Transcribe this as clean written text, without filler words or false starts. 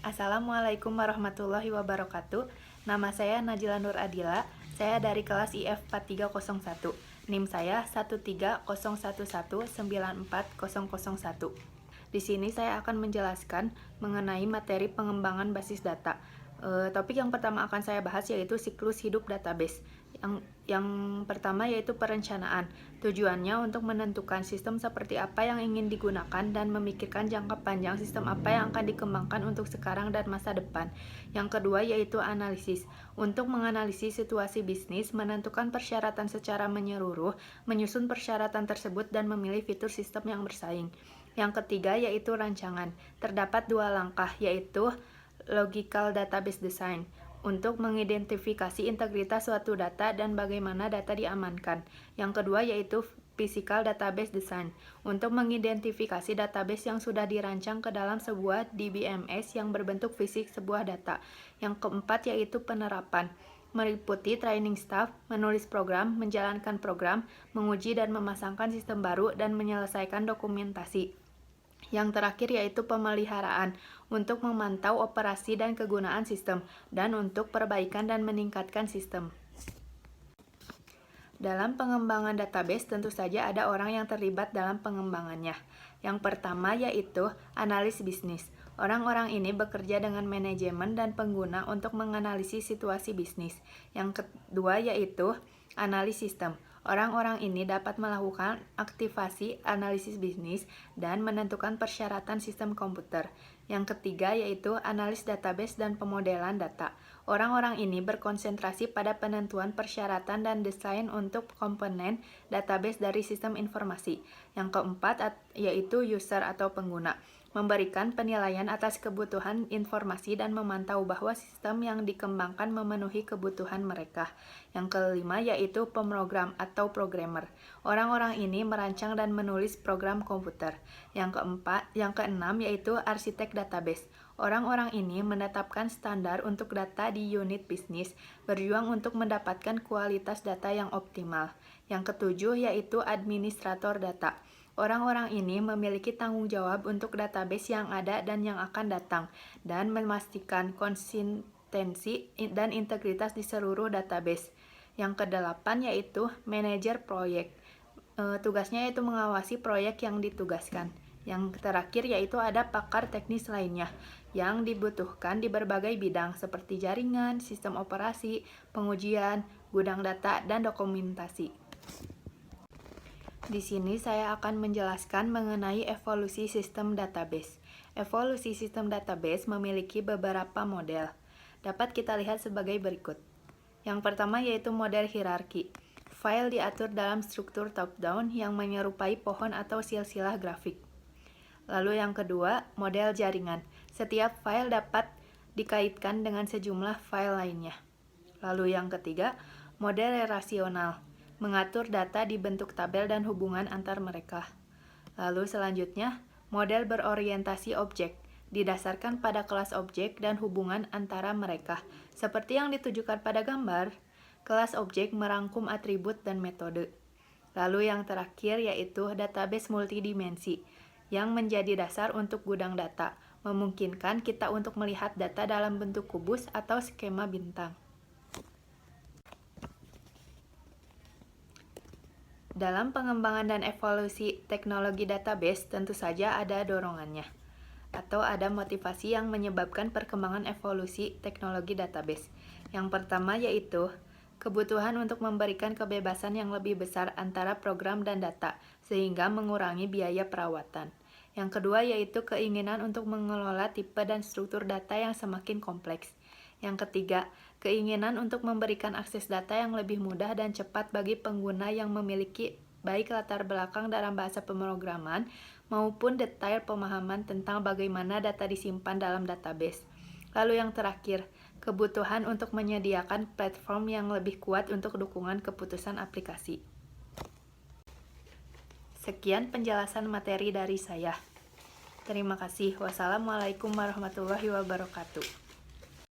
Assalamualaikum warahmatullahi wabarakatuh. Nama saya Najila Nur Adila. Saya dari kelas IF 4301. NIM saya 130119401. Di sini saya akan menjelaskan mengenai materi pengembangan basis data. Topik yang pertama akan saya bahas yaitu siklus hidup database. Yang pertama yaitu perencanaan. Tujuannya untuk menentukan sistem seperti apa yang ingin digunakan dan memikirkan jangka panjang sistem apa yang akan dikembangkan untuk sekarang dan masa depan. Yang kedua yaitu analisis. Untuk menganalisis situasi bisnis, menentukan persyaratan secara menyeluruh, menyusun persyaratan tersebut dan memilih fitur sistem yang bersaing. Yang ketiga yaitu rancangan. Terdapat dua langkah yaitu logical database design untuk mengidentifikasi integritas suatu data dan bagaimana data diamankan. Yang kedua yaitu physical database design untuk mengidentifikasi database yang sudah dirancang ke dalam sebuah DBMS yang berbentuk fisik sebuah data. Yang keempat yaitu penerapan, meliputi training staff, menulis program, menjalankan program, menguji dan memasangkan sistem baru, dan menyelesaikan dokumentasi. Yang terakhir yaitu pemeliharaan untuk memantau operasi dan kegunaan sistem dan untuk perbaikan dan meningkatkan sistem. Dalam pengembangan database tentu saja ada orang yang terlibat dalam pengembangannya. Yang pertama yaitu analis bisnis. Orang-orang ini bekerja dengan manajemen dan pengguna untuk menganalisis situasi bisnis. Yang kedua yaitu analis sistem. Orang-orang ini dapat melakukan aktivasi analisis bisnis dan menentukan persyaratan sistem komputer. Yang ketiga yaitu analis database dan pemodelan data. Orang-orang ini berkonsentrasi pada penentuan persyaratan dan desain untuk komponen database dari sistem informasi. Yang keempat yaitu user atau pengguna. Memberikan penilaian atas kebutuhan informasi dan memantau bahwa sistem yang dikembangkan memenuhi kebutuhan mereka. Yang kelima yaitu pemrogram atau programmer. Orang-orang ini merancang dan menulis program komputer. Yang keenam yaitu arsitek database. Orang-orang ini menetapkan standar untuk data di unit bisnis, berjuang untuk mendapatkan kualitas data yang optimal. Yang ketujuh yaitu administrator data. Orang-orang ini memiliki tanggung jawab untuk database yang ada dan yang akan datang, dan memastikan konsistensi dan integritas di seluruh database. Yang kedelapan yaitu manajer proyek. Tugasnya yaitu mengawasi proyek yang ditugaskan. Yang terakhir yaitu ada pakar teknis lainnya yang dibutuhkan di berbagai bidang seperti jaringan, sistem operasi, pengujian, gudang data, dan dokumentasi. Di sini saya akan menjelaskan mengenai evolusi sistem database. Evolusi sistem database memiliki beberapa model. Dapat kita lihat sebagai berikut. Yang pertama yaitu model hierarki. File diatur dalam struktur top-down yang menyerupai pohon atau silsilah grafik. Lalu yang kedua, model jaringan. Setiap file dapat dikaitkan dengan sejumlah file lainnya. Lalu yang ketiga, model relasional. Mengatur data di bentuk tabel dan hubungan antar mereka. Lalu selanjutnya, model berorientasi objek, didasarkan pada kelas objek dan hubungan antara mereka. Seperti yang ditujukan pada gambar, kelas objek merangkum atribut dan metode. Lalu yang terakhir yaitu database multidimensi, yang menjadi dasar untuk gudang data, memungkinkan kita untuk melihat data dalam bentuk kubus atau skema bintang. Dalam pengembangan dan evolusi teknologi database, tentu saja ada dorongannya, atau ada motivasi yang menyebabkan perkembangan evolusi teknologi database. Yang pertama yaitu kebutuhan untuk memberikan kebebasan yang lebih besar antara program dan data, sehingga mengurangi biaya perawatan. Yang kedua yaitu keinginan untuk mengelola tipe dan struktur data yang semakin kompleks. Yang ketiga, keinginan untuk memberikan akses data yang lebih mudah dan cepat bagi pengguna yang memiliki baik latar belakang dalam bahasa pemrograman maupun detail pemahaman tentang bagaimana data disimpan dalam database. Lalu yang terakhir, kebutuhan untuk menyediakan platform yang lebih kuat untuk dukungan keputusan aplikasi. Sekian penjelasan materi dari saya. Terima kasih. Wassalamualaikum warahmatullahi wabarakatuh.